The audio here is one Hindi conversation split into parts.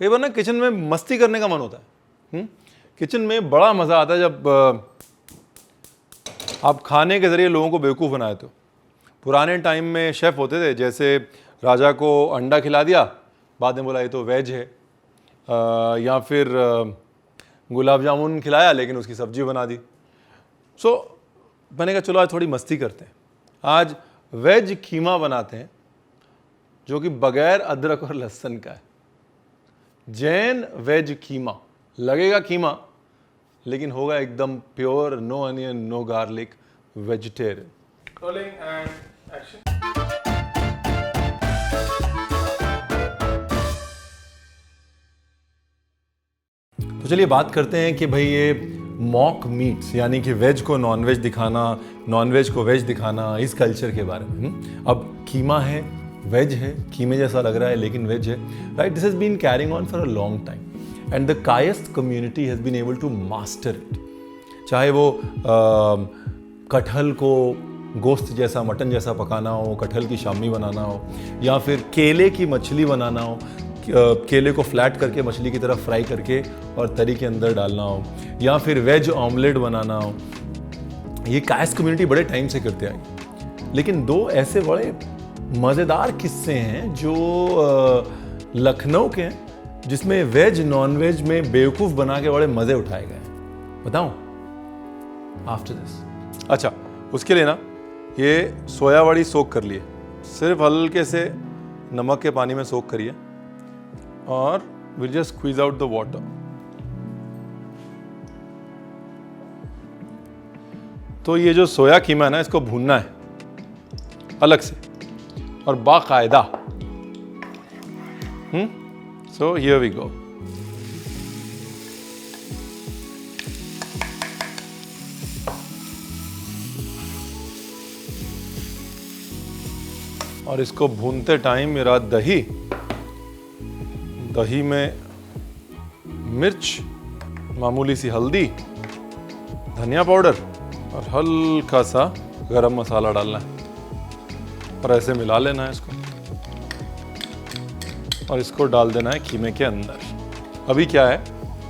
कई बार ना किचन में मस्ती करने का मन होता है। किचन में बड़ा मज़ा आता है जब आप खाने के ज़रिए लोगों को बेवकूफ़ बनाए। तो पुराने टाइम में शेफ़ होते थे, जैसे राजा को अंडा खिला दिया, बाद में बोला ये तो वेज है, या फिर गुलाब जामुन खिलाया लेकिन उसकी सब्जी बना दी। मैंने कहा चलो आज थोड़ी मस्ती करते हैं। आज वेज कीमा बनाते हैं जो कि बगैर अदरक और लहसुन का है। जैन वेज कीमा, लगेगा कीमा लेकिन होगा एकदम pure, no onion, no garlic, vegetarian. Rolling and action. तो चलिए बात करते हैं कि भाई ये मॉक मीट्स यानी कि वेज को नॉनवेज दिखाना, नॉनवेज को वेज दिखाना, इस कल्चर के बारे में। अब कीमा है, वेज है, कीमे जैसा लग रहा है लेकिन वेज है, right. This has been carrying on for a long time and the Kayastha community has been able to master it. चाहे वो कटहल को गोश्त जैसा, मटन जैसा पकाना हो, कटहल की शामी बनाना हो, या फिर केले की मछली बनाना हो, केले को फ्लैट करके मछली की तरफ फ्राई करके और तरी के अंदर डालना हो, या फिर वेज ऑमलेट बनाना हो। ये कायस्थ कम्युनिटी बड़े टाइम से करते आई। लेकिन दो ऐसे बड़े मज़ेदार किस्से हैं जो लखनऊ के हैं, जिसमें वेज नॉन वेज में बेवकूफ़ बना के बड़े मज़े उठाए गए। बताऊं आफ्टर दिस। अच्छा, उसके लिए ना ये सोया वड़ी सोक कर लिए, सिर्फ हल्के से नमक के पानी में सोक करिए और will just squeeze out the water. तो ये जो सोया कीमा है ना, इसको भूनना है अलग से और बाकायदा। So here we go. और इसको भूनते टाइम मेरा दही में मिर्च, मामूली सी हल्दी, धनिया पाउडर और हल्का सा गरम मसाला डालना है और ऐसे मिला लेना है इसको और इसको डाल देना है कीमे के अंदर। अभी क्या है,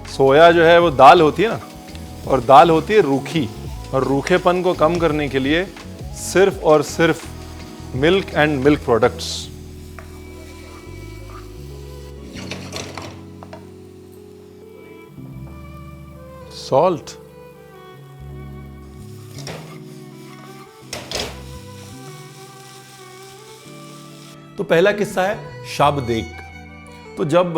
सोया जो है वो दाल होती है ना, और दाल होती है रूखी, और रूखेपन को कम करने के लिए सिर्फ और सिर्फ milk and milk products. Salt, तो पहला किस्सा है शबदेग। तो जब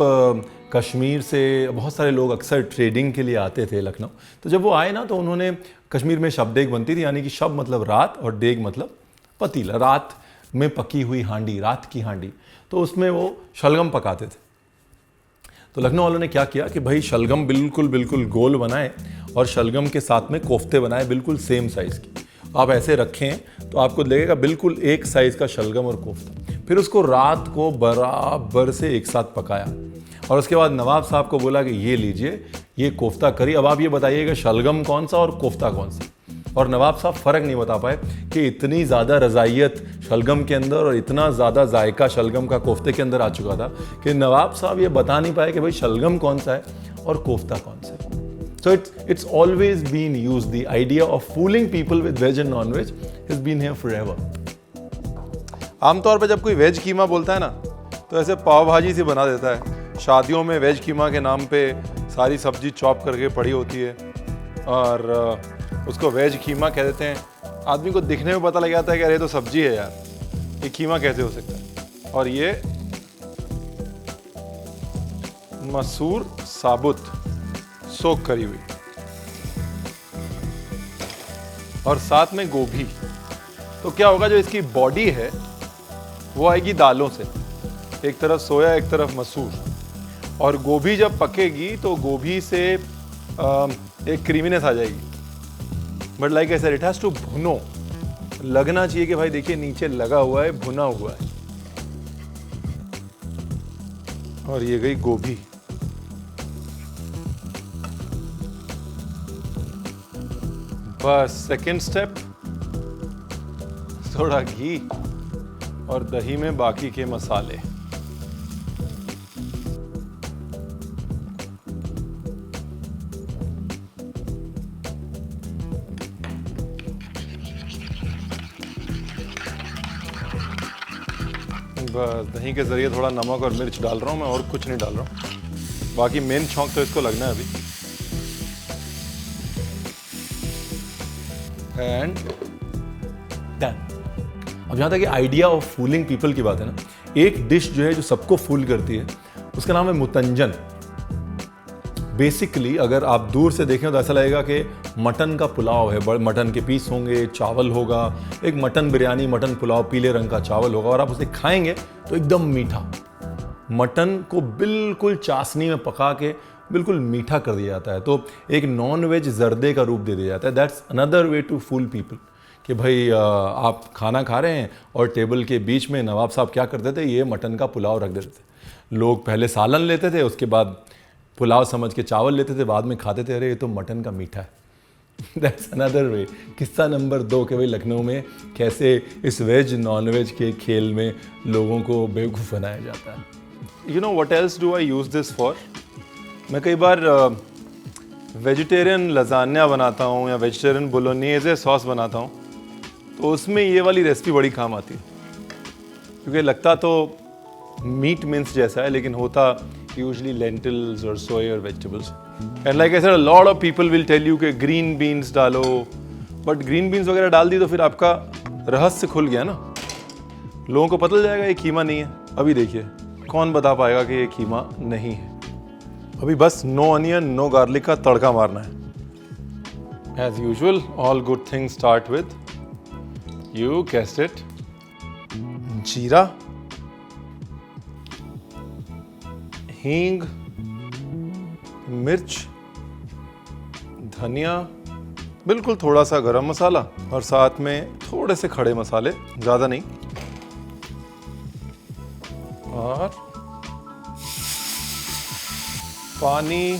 कश्मीर से बहुत सारे लोग अक्सर ट्रेडिंग के लिए आते थे लखनऊ, तो जब वो आए ना तो उन्होंने, कश्मीर में शबदेग बनती थी, यानी कि शब मतलब रात और देग मतलब पतीला, रात में पकी हुई हांडी, रात की हांडी, तो उसमें वो शलगम पकाते थे। तो लखनऊ वालों ने क्या किया कि भाई शलगम बिल्कुल गोल बनाए और शलगम के साथ में कोफ्ते बनाए बिल्कुल सेम साइज़ की। आप ऐसे रखें तो आपको लगेगा बिल्कुल एक साइज़ का शलगम और कोफ्ता। फिर उसको रात को बराबर से एक साथ पकाया और उसके बाद नवाब साहब को बोला कि ये लीजिए, ये कोफ्ता करी, अब आप ये बताइएगा शलगम कौन सा और कोफ्ता कौन सा। और नवाब साहब फ़र्क नहीं बता पाए कि इतनी ज़्यादा रज़ाइयत शलगम के अंदर और इतना ज़्यादा जायका शलगम का कोफ्ते के अंदर आ चुका था कि नवाब साहब ये बता नहीं पाए कि भाई शलगम कौन सा है और कोफ्ता कौन सा है। So it's always been used. The idea of fooling people with veg and non-veg has been here forever. आमतौर पे जब कोई वेज कीमा बोलता है ना तो ऐसे पाव भाजी से बना देता है। शादियों में वेज कीमा के नाम पे सारी सब्जी चॉप करके पड़ी होती है और उसको वेज कीमा कह देते हैं। आदमी को दिखने में पता लग जाता है कि अरे तो सब्जी है यार, ये कीमा कैसे हो सकता है। और ये मसूर साबुत सोक करी हुई और साथ में गोभी। तो क्या होगा, जो इसकी बॉडी है वो आएगी दालों से, एक तरफ सोया एक तरफ मसूर, और गोभी जब पकेगी तो गोभी से एक क्रीमीनेस आ जाएगी। But like I said, it has to भुनो, लगना चाहिए कि भाई देखिए नीचे लगा हुआ है, भुना हुआ है। और ये गई गोभी। बस सेकेंड स्टेप, थोड़ा घी और दही में बाकी के मसाले। बस दही के ज़रिए थोड़ा नमक और मिर्च डाल रहा हूँ मैं, और कुछ नहीं डाल रहा हूँ। बाकी मेन छौंक तो इसको लगना है अभी। And done. अब जहाँ तक आइडिया ऑफ फूलिंग पीपल की बात है ना, एक डिश जो है जो सबको फूल करती है उसका नाम है मुतंजन। बेसिकली अगर आप दूर से देखें तो ऐसा लगेगा कि मटन का पुलाव है, बड़े मटन के पीस होंगे, चावल होगा, एक मटन बिरयानी, मटन पुलाव, पीले रंग का चावल होगा, और आप उसे खाएंगे तो एकदम मीठा। मटन को बिल्कुल चाशनी में पका के बिल्कुल मीठा कर दिया जाता है, तो एक नॉन वेज जर्दे का रूप दे दिया जाता है। That's another way to fool people कि भाई आप खाना खा रहे हैं और टेबल के बीच में नवाब साहब क्या करते थे, ये मटन का पुलाव रख देते थे। लोग पहले सालन लेते थे, उसके बाद पुलाव समझ के चावल लेते थे, बाद में खाते थे, अरे ये तो मटन का मीठा है। दैट्स अनदर वे। किस्सा नंबर 2 कि भाई लखनऊ में कैसे इस वेज नॉन वेज के खेल में लोगों को बेवकूफ़ बनाया जाता है। You know what else do I use this for? मैं कई बार वेजिटेरियन लजान्या बनाता हूँ या वेजिटेरियन बोलोनीज़े सॉस बनाता हूँ, तो उसमें ये वाली रेसिपी बड़ी काम आती है, क्योंकि लगता तो मीट मिन्स जैसा है लेकिन होता यूजुअली लेंटिल्स और सोया और vegetables. And like I said, a lot of people will tell you कि ग्रीन बीन्स डालो, बट ग्रीन बीन्स वगैरह डाल दी तो फिर आपका रहस्य खुल गया ना, लोगों को पता चल जाएगा ये कीमा नहीं है। अभी देखिए कौन बता पाएगा कि ये कीमा नहीं है। अभी बस नो अनियन नो गार्लिक का तड़का मारना है। As usual all good things start with, you guessed it, jeera, hing, मिर्च, धनिया, बिल्कुल थोड़ा सा गरम मसाला, और साथ में थोड़े से खड़े मसाले, ज़्यादा नहीं, और पानी,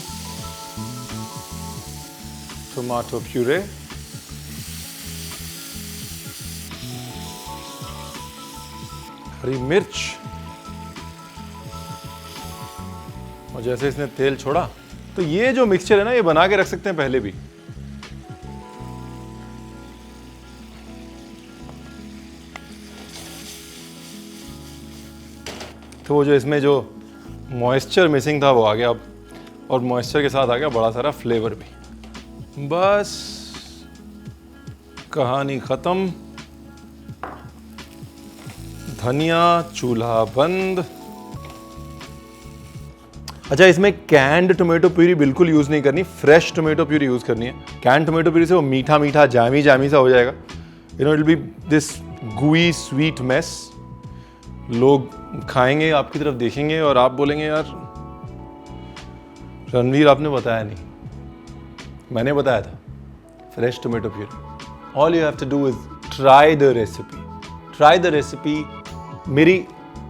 टमाटो प्यूरे, हरी मिर्च, और जैसे इसने तेल छोड़ा तो ये जो मिक्सचर है ना, ये बना के रख सकते हैं पहले भी। तो वो जो इसमें जो मॉइस्चर मिसिंग था वो आ गया अब, और मॉइस्चर के साथ आ गया बड़ा सारा फ्लेवर भी। बस कहानी खत्म। धनिया, चूल्हा बंद। अच्छा, इसमें कैंड टोमेटो प्यूरी बिल्कुल यूज़ नहीं करनी, फ्रेश टोमेटो प्यूरी यूज़ करनी है। कैंड टोमेटो प्यूरी से वो मीठा मीठा जामी जामी सा हो जाएगा, you know, it will be this गुई स्वीट मेस। लोग खाएंगे, आपकी तरफ देखेंगे और आप बोलेंगे यार रणवीर आपने बताया नहीं। मैंने बताया था, fresh tomato puree. All you have to do is try the recipe, try the recipe. मेरी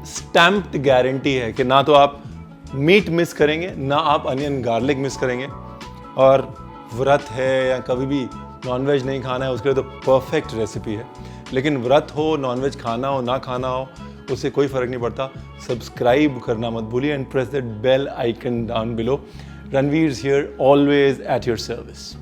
स्टैम्प्ड गारंटी है कि ना तो आप मीट मिस करेंगे, ना आप अनियन गार्लिक मिस करेंगे। और व्रत है या कभी भी नॉनवेज नहीं खाना है, उसके लिए तो परफेक्ट रेसिपी है। लेकिन व्रत हो, नॉनवेज खाना हो, ना खाना हो, उससे कोई फ़र्क नहीं पड़ता। सब्सक्राइब करना मत भूलिए and press that bell icon down below. Ranveer is here, always at your service.